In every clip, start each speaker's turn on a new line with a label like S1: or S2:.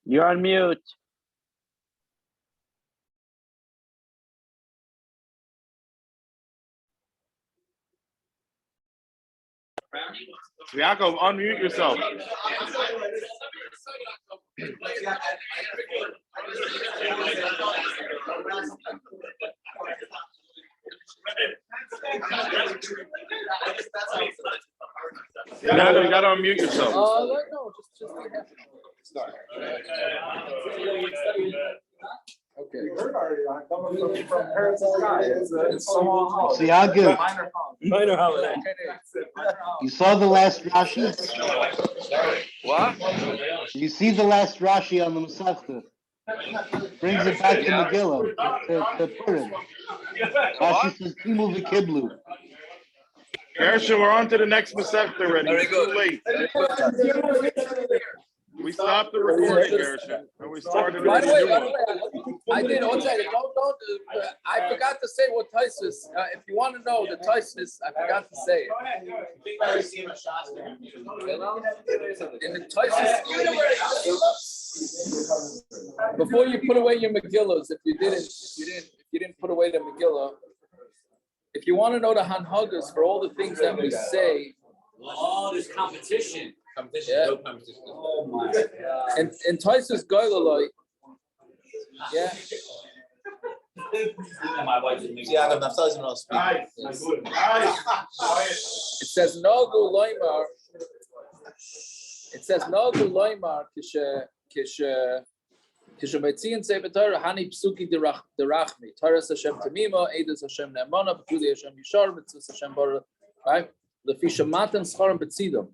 S1: You're on mute.
S2: Yaakov, unmute yourself. You gotta unmute yourself.
S3: No, just start. Okay. You heard already. I'm coming from Paris to Sky. It's small holiday.
S4: See how good.
S3: Minor holiday.
S4: You saw the last Rashi?
S2: What?
S4: You see the last Rashi on the Masechta? Brings it back to Megillah, to Purim. Rashi says, Kimu v'kiblu.
S2: Gershon, we're on to the next Masechta already.
S5: Very
S2: It's
S5: good.
S2: too late. We stopped the recording, Gershon, and we started
S3: By
S2: a
S3: the
S2: new
S3: way,
S2: one.
S3: I did. Don't. I forgot to say what Taisus. If you want to know the Taisus, I forgot to say it. In the Taisus, before you put away your Megillas, if you didn't put away the Megillah, if you want to know the Hanhagas for all the things that we say.
S5: Oh, there's competition.
S3: Yeah.
S5: No competition.
S3: Oh my God. And Taisus Goylaloi. Yeah.
S5: My wife is
S3: It says Nagu Loimar. It says Nagu Loimar Kishametzian Sebetar Hani Psuki Derachmi. Taras Hashem Tamima, Edas Hashem Nemana, Pekuli Hashem Yishar, Mitzvah Hashem Bara. Right? The Fisha Matan Schoram Betzidom.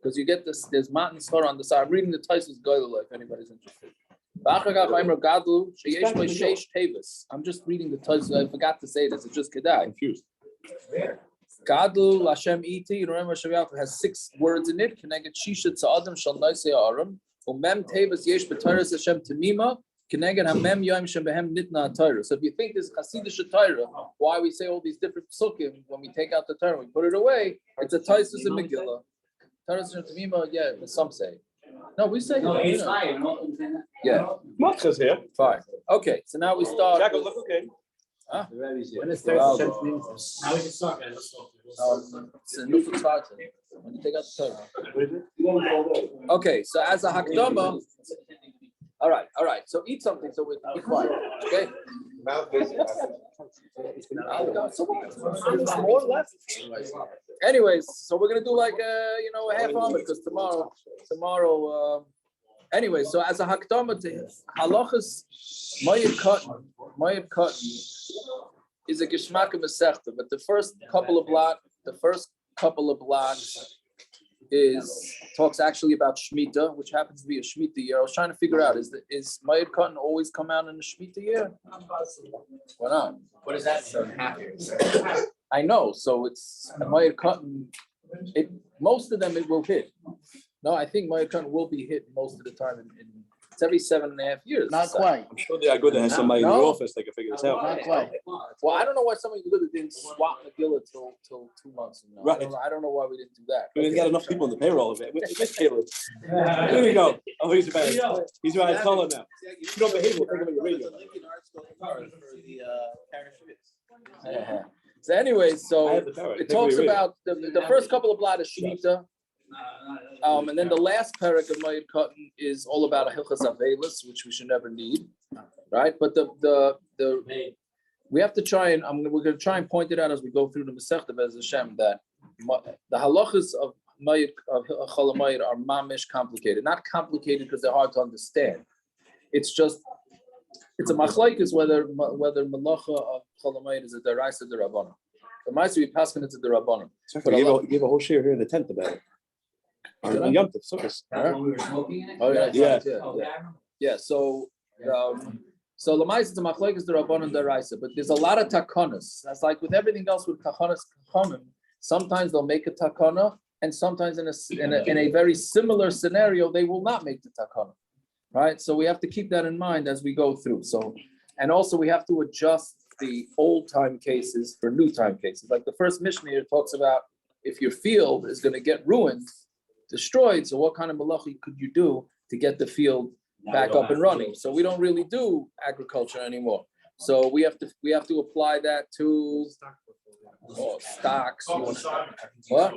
S3: Because you get this, there's Matan Schor on the side. I'm reading the Taisus Goyla if anybody's interested. I'm just reading the Taisus. I forgot to say this. It's just Kedai. Confused. Gadlu Lashem Iti. You remember Shavyat has 6 words in it. Connected Shisha Tzadam Shal Naisei Aram. Umem Tevas Yesh B'Tayras Hashem Tamima. Connected Hamem Yom Shem Behem Nitna Torah. So if you think this Hasidish Torah, why we say all these different psukim when we take out the Torah, we put it away. It's a Taisus and Megillah. Taras and Tamima, yeah, some say. No, we say.
S5: No, he's
S3: fine.
S5: fine.
S3: Yeah.
S2: Motka's here.
S3: Fine. Okay, so now we start.
S2: Jacob, look okay.
S3: Huh?
S5: When
S3: is
S5: Now we can start, man. Let's go.
S3: It's a new starter. When you take out the Torah. Okay, so as a Hakdama. All right. So eat something so we can be quiet. Okay. More left. Anyways, so we're gonna do like a half hour because tomorrow. Anyway, so as a hakdama to halachas, Moed Katan is a geshmak mesechta, but the first couple of blocks talks actually about shmitta, which happens to be a shmitta year. I was trying to figure out is Moed Katan always come out in a shmitta year? Why not?
S5: What is that? So half year.
S3: I know, so it's Moed Katan. Most of them it will hit. No, I think Moed Katan will be hit most of the time. It's every 7.5 years.
S4: Not quite.
S6: I'm sure they are good to have somebody in the office that can figure this out.
S4: Not quite.
S3: Well, I don't know why somebody didn't swap Megillah till 2 months from now.
S6: Right.
S3: I don't know why we didn't do that.
S6: We've got enough people on the payroll of it. Miss Caleb. Here we go. Oh, he's bad. He's right. Tell him now. You don't behave, we'll take him on your radio.
S3: Yeah. So anyway, so it talks about the first couple of blot is shmitta. And then the last parak of Moed Katan is all about a hilchas avelis, which we should never need, right? But the we have to try and we're going to try and point it out as we go through the Masechta Bez Hashem that the halachas of Moed of Chol Moed are mamish complicated, not complicated because they're hard to understand. It's a Machlokes whether melacha of Chol Moed is a deraisa or derabbanan. The ma'aser we pass into the derabbanan.
S6: You gave a whole share here in the tent about it. On Yom Tov,
S5: That's when we were smoking it?
S3: Oh
S6: Yeah.
S3: Yeah. So the ma'aser is a Machlokes derabbanan deraisa, but there's a lot of takonas. That's like with everything else with takonas kachamim. Sometimes they'll make a takana, and sometimes in a very similar scenario they will not make the takana. Right, so we have to keep that in mind as we go through. So, and also we have to adjust the old time cases for new time cases. Like the first Mishna here talks about if your field is going to get ruined, destroyed. So, what kind of melacha could you do to get the field back up and running. So we don't really do agriculture anymore. So we have to apply that to stocks. What?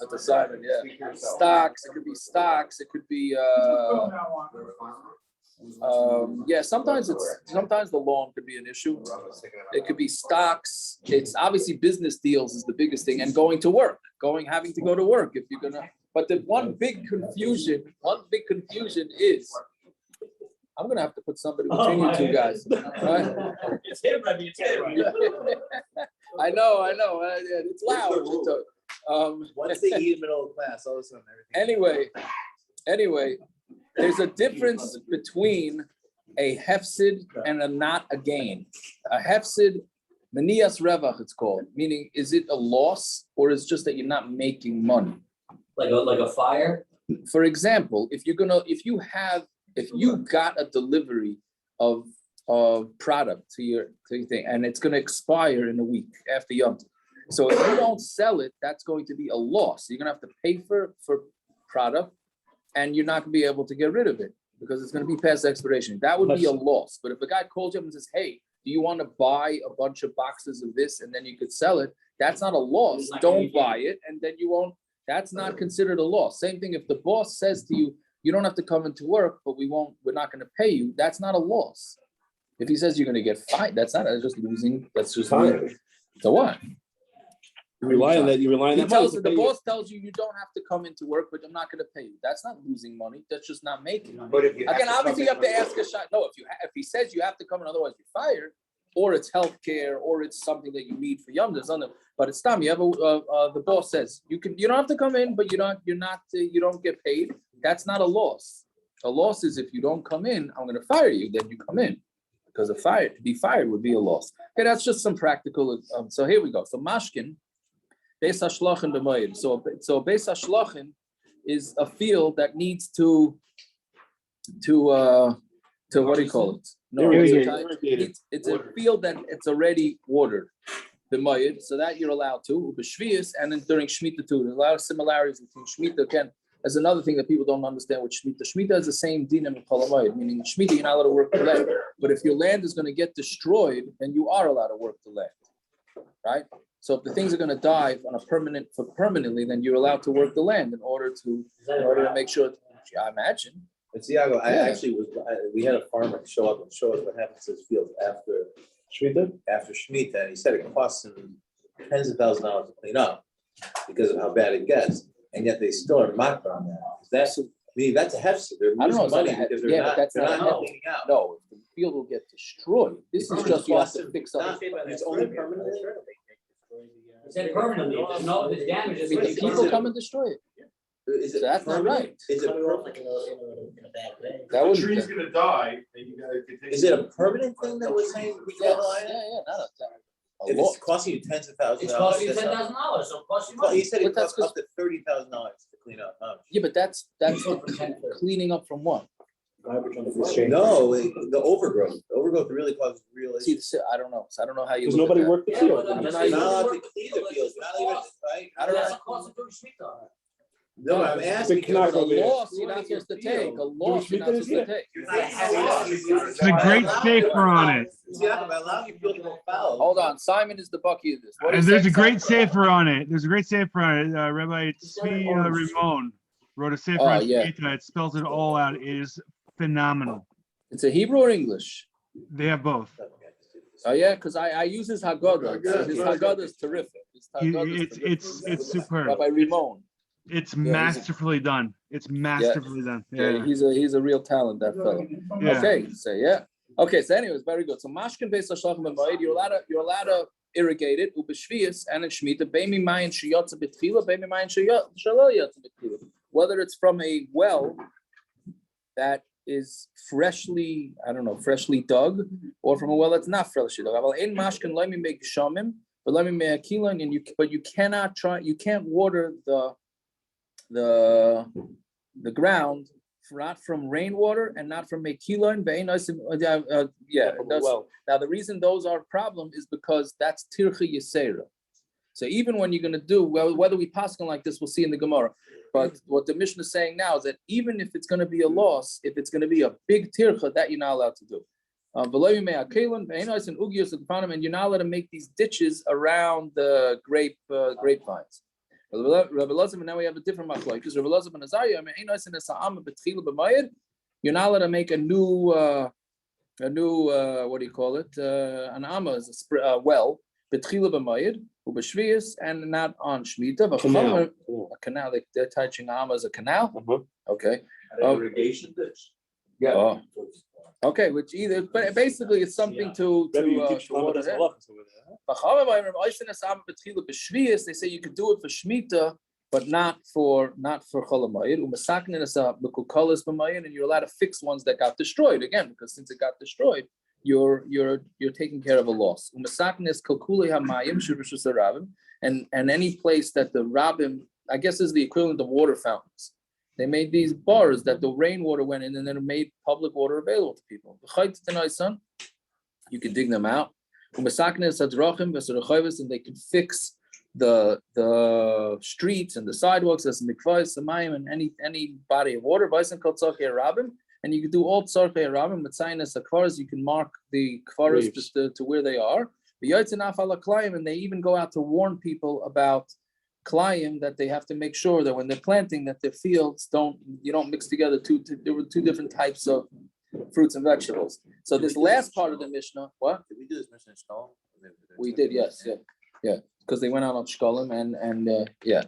S3: At the Simon, yeah. Stocks. It could be stocks. It could be yeah. Sometimes the lawn could be an issue. It could be stocks. It's obviously business deals is the biggest thing, and having to go to work if you're gonna. But the one big confusion is. I'm gonna have to put somebody between you two guys. Right?
S5: It's him, I mean, it's him.
S3: I know. It's loud.
S1: Once they eat middle class, all of a sudden everything.
S3: Anyway, there's a difference between a hefsid and a not a gain. A hefsid, manias revach, it's called. Meaning, is it a loss or is it just that you're not making money?
S5: Like a fire?
S3: For example, if you got a delivery of product to your thing and it's going to expire in a week after Yom Tov. So if you don't sell it, that's going to be a loss. You're going to have to pay for product and you're not going to be able to get rid of it because it's going to be past expiration. That would be a loss. But if a guy calls you up and says, hey, do you want to buy a bunch of boxes of this and then you could sell it? That's not a loss. Don't buy it and then you won't. That's not considered a loss. Same thing if the boss says to you, you don't have to come into work, but we're not going to pay you. That's not a loss. If he says you're going to get fined, that's just losing. That's just losing. So what?
S6: You rely on that.
S3: The boss tells you don't have to come into work, but I'm not going to pay you. That's not losing money. That's just not making money.
S1: But if you
S3: Obviously you have to ask a shot. No, if he says you have to come in, otherwise you're fired, or it's healthcare, or it's something that you need for Yom Tov. But it's time. You have the boss says you don't have to come in, but you don't get paid. That's not a loss. A loss is if you don't come in, I'm going to fire you. Then you come in, because to be fired would be a loss. Okay, that's just some practical. So here we go. So mashkin, beis hashlachin b'moed. So beis hashlachin is a field that needs to what do you call it? No, it's a field that it's already watered. The Moed, so that you're allowed to, and then during shmitta too. There's a lot of similarities between shmitta. Again, as another thing that people don't understand with shmitta. Shmitta is the same din in Moed, meaning shmitta you're not allowed to work the land. But if your land is going to get destroyed, then you are allowed to work the land, right? So if the things are going to die permanently, then you're allowed to work the land in order to make sure. I imagine.
S1: But see, we had a farmer show up and show us what happens to his field after Shmita, and he said it costs him tens of thousands of dollars to clean up because of how bad it gets, and yet they still are mocked on that. That's a hefset. They're losing money because they're not cleaning out.
S3: No, the field will get destroyed. This is just you have to fix up.
S1: It's only permanently.
S5: It's permanently. No, the damage is.
S3: People come and destroy it.
S1: So
S3: that's not right.
S1: Is it
S2: That the tree's gonna die, and you gotta continue.
S1: Is it a permanent thing that we're saying?
S3: Yeah,
S1: If it's costing you tens of thousands
S5: of
S1: dollars.
S5: It's costing you $10,000, so it costs you money.
S1: He said it costs up to $30,000 to clean up.
S3: Yeah, but that's cleaning up from what?
S1: No, the overgrowth. The overgrowth really causes real issues.
S3: I don't know. So I don't know how you.
S6: Because nobody worked the field.
S1: Not allowed to clean the fields. Not even right.
S3: I don't know.
S5: That's the cost of doing shmitta.
S1: No, I'm asking.
S3: A loss you're not supposed to take. A loss you're not supposed to take.
S7: There's a great safer on it.
S3: Hold on, Simon is the bucky of this.
S7: And there's a great safer on it. Rabbi Tzvi Ramon wrote a safer on Shmita. It spells it all out. It is phenomenal.
S3: It's a Hebrew or English?
S7: They have both.
S3: Oh yeah, because I use his Haggadah. His Haggadah is terrific.
S7: It's superb.
S3: Rabbi Ramon.
S7: It's masterfully done. It's masterfully done.
S3: Yeah, he's a real talent, that fellow.
S7: Yeah.
S3: Okay, so anyways, very good. So mashkin beis hashlachin b'moed, you're allowed to irrigate it, ubeshvius and in shmita, beimi Mayan sheyotze b'tchila, beimi Mayan shelo yotze b'tchila. Whether it's from a well that is freshly dug, or from a well that's not freshly dug. But you can't water the ground, not from rainwater and not from mekilon. Now the reason those are a problem is because that's tircha yisera. So even when you're going to do, well, whether we pass on like this, we'll see in the Gemara. But what the Mishna is saying now is that even if it's going to be a loss, if it's going to be a big tircha, that you're not allowed to do. And you're not allowed to make these ditches around the grapevines. Now we have a different Machlokes. You're not allowed to make a new what do you call it? An amma is a well, and not on shmitta. A canal. They're touching amma as a canal. Okay.
S6: Irrigation ditch.
S3: Yeah. Oh. Okay, which either, but basically it's something to water it. They say you could do it for shmitta, but not for cholamayid. And you're allowed to fix ones that got destroyed again, because since it got destroyed, you're taking care of a loss. And any place that the rabbim, I guess, is the equivalent of water fountains. They made these bars that the rainwater went in, and then it made public water available to people. You can dig them out. And they can fix the streets and the sidewalks as mikvahs, samayim, and any body of water. And you can do all tzarchei rabim, matzayinas akvaras. You can mark the kvaras to where they are. And they even go out to warn people about klayim, that they have to make sure that when they're planting, that their fields you don't mix together two different types of fruits and vegetables. So this last part of the Mishnah, what?
S1: Did we do this Mishnah in Shkol?
S3: We did, yes, yeah. Because they went out on Shkolim and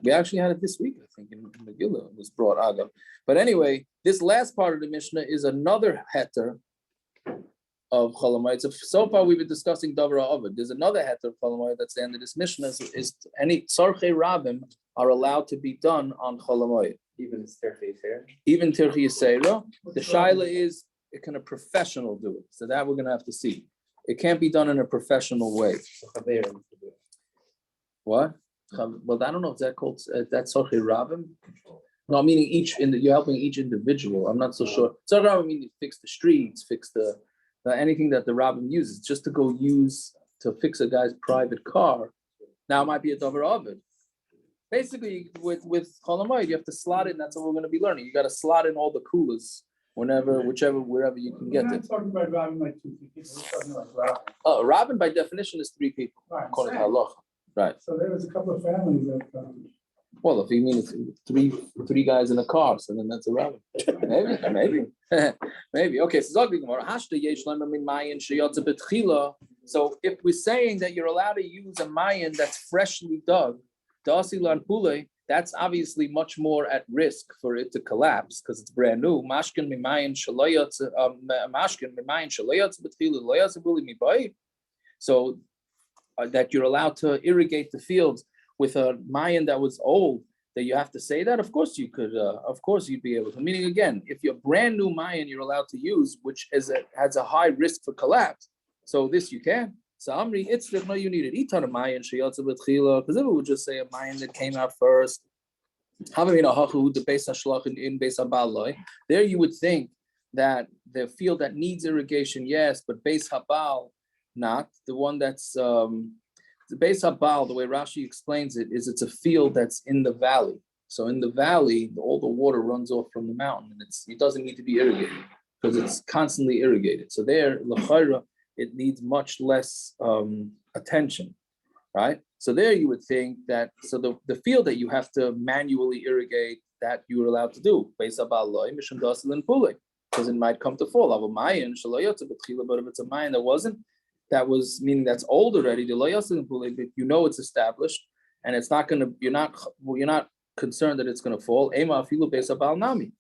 S3: we actually had it this week, I think, in Megillah. It was brought Agav. But anyway, this last part of the Mishnah is another heter of cholamayid. So far we've been discussing davar ha'avad. There's another heter of cholamayid that's the end of this Mishnah. Is any tzarchei rabim are allowed to be done on cholamayid.
S1: Even tirchei yisera?
S3: Even tirchei yisera. The shaila is, can a professional do it? So that we're going to have to see. It can't be done in a professional way. What? Well, I don't know if that's called that's tzarchei rabim. No, meaning you're helping each individual. I'm not so sure. Tzarchei rabim meaning fix the streets, fix the anything that the rabbin uses, just to go use to fix a guy's private car. Now it might be a davar ovid. Basically, with cholamayid, you have to slot in. That's what we're going to be learning. You got to slot in all the coolers wherever you can get it.
S5: We're not talking about rabbin like 2 people. We're talking about rabbin.
S3: Oh, rabbin by definition is 3 people,
S5: Right,
S3: according to halacha. Right.
S5: So there was a couple of families that.
S3: Well, if you mean it's three guys in a car, so then that's a rabbin. Maybe. Okay, so so if we're saying that you're allowed to use a Mayan that's freshly dug, that's obviously much more at risk for it to collapse because it's brand new. So that you're allowed to irrigate the fields with a Mayan that was old, that you have to say that? Of course you could, of course you'd be able to. Meaning again, if you're brand new Mayan you're allowed to use, which has a high risk for collapse, so this you can. So Amri, it's no, you need it. Itan a Mayan, because if it would just say a Mayan that came out first, there you would think that the field that needs irrigation, yes, but Beis Habal, not the one that's the Beis Habal, the way Rashi explains it, is it's a field that's in the valley. So in the valley, all the water runs off from the mountain, and it doesn't need to be irrigated because it's constantly irrigated. So there, l'chayra, it needs much less attention, right? So there you would think that, so the field that you have to manually irrigate, that you are allowed to do, Beis Habal loy, mishum dasel and pulei, because it might come to fall. Av a Mayan, shaloyotze b'tchila, but if it's a Mayan that wasn't, that was meaning that's old already. You know it's established, and it's not gonna. You're not concerned that it's gonna fall. Ema afilu Beis Habal nami.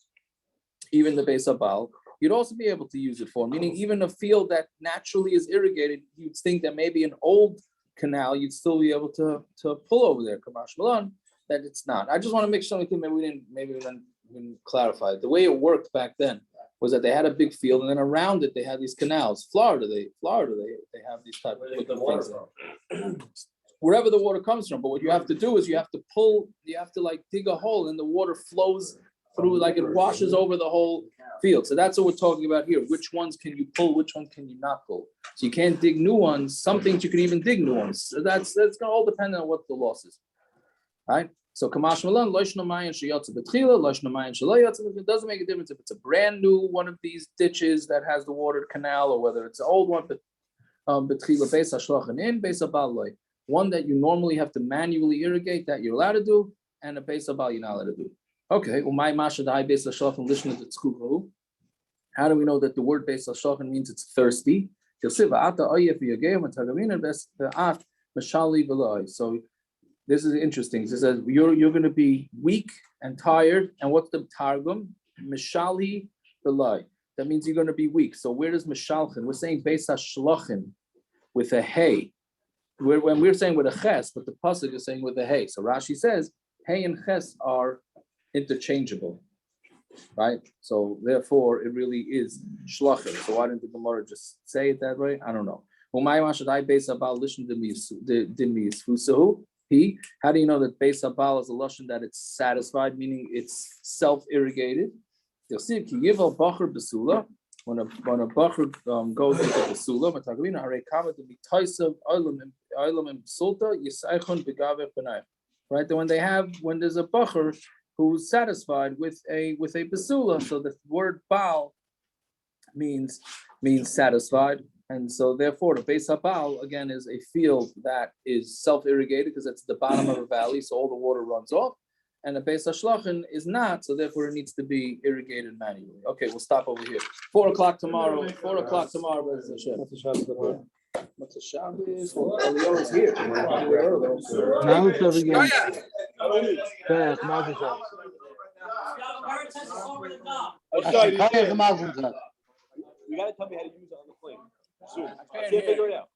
S3: Even the Beis Habal, you'd also be able to use it for. Meaning, even a field that naturally is irrigated, you'd think that maybe an old canal, you'd still be able to pull over there. Kamash Malan, that it's not. I just want to make sure maybe we didn't clarify it. The way it worked back then was that they had a big field, and then around it they had these canals. Florida, they have these type of things. Wherever the water comes from. But what you have to do is you have to like dig a hole, and the water flows through, like it washes over the whole field. So that's what we're talking about here. Which ones can you pull? Which one can you not pull? So you can't dig new ones. Some things you could even dig new ones. So that's going to all depend on what the loss is. Right? So Kamash Malan, Loishna Mayan Shayatza Betchila, Loishna Mayan Shalayatza. It doesn't make a difference if it's a brand new one of these ditches that has the watered canal or whether it's an old one, but Betchila Beis HaShlachin in, Beis HaBal. One that you normally have to manually irrigate that you're allowed to do, and a Beis HaBal you're not allowed to do. Okay, Umay Masha Dai Beis HaShlachin Lishna Tzchukahu. How do we know that the word Beis HaShlachin means it's thirsty? So this is interesting. It says you're going to be weak and tired. And what's the targum? Mishali belai. That means you're going to be weak. So where does mishalchin? We're saying beis hashlachin with a hey. When we're saying with a ches, but the pasuk is saying with a hey. So Rashi says hey and ches are interchangeable, right? So therefore, it really is shlachin. So why didn't the Gemara just say it that way? I don't know. How do you know that Beis HaBal is a lashon that it's satisfied, meaning it's self-irrigated? You'll see when a bacher goes into basula, right? When there's a bacher who's satisfied with a basula, so the word bal means satisfied. And so therefore, the Beis HaBal, again, is a field that is self-irrigated because it's the bottom of a valley, so all the water runs off. And the Beis HaShlachin is not, so therefore it needs to be irrigated manually. Okay, we'll stop over here. 4 o'clock tomorrow. 4 o'clock tomorrow. What's the Shabbos? Well, Elio's here.
S4: Now it's over again. Yeah, Mazel Tov. Kaya Mazel Tov.
S6: You gotta tell me how to use it on the plane. Soon. I can't figure it out.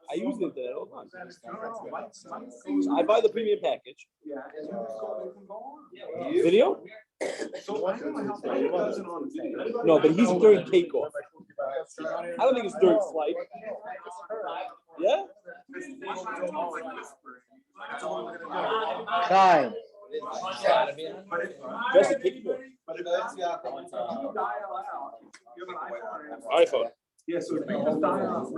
S6: I use it there all the time. I buy the premium package. Video? No, but he's during takeoff. I don't think it's during flight. Yeah?
S4: Time.
S6: Just a takeoff. iPhone.
S5: Yeah, so if you just dial out.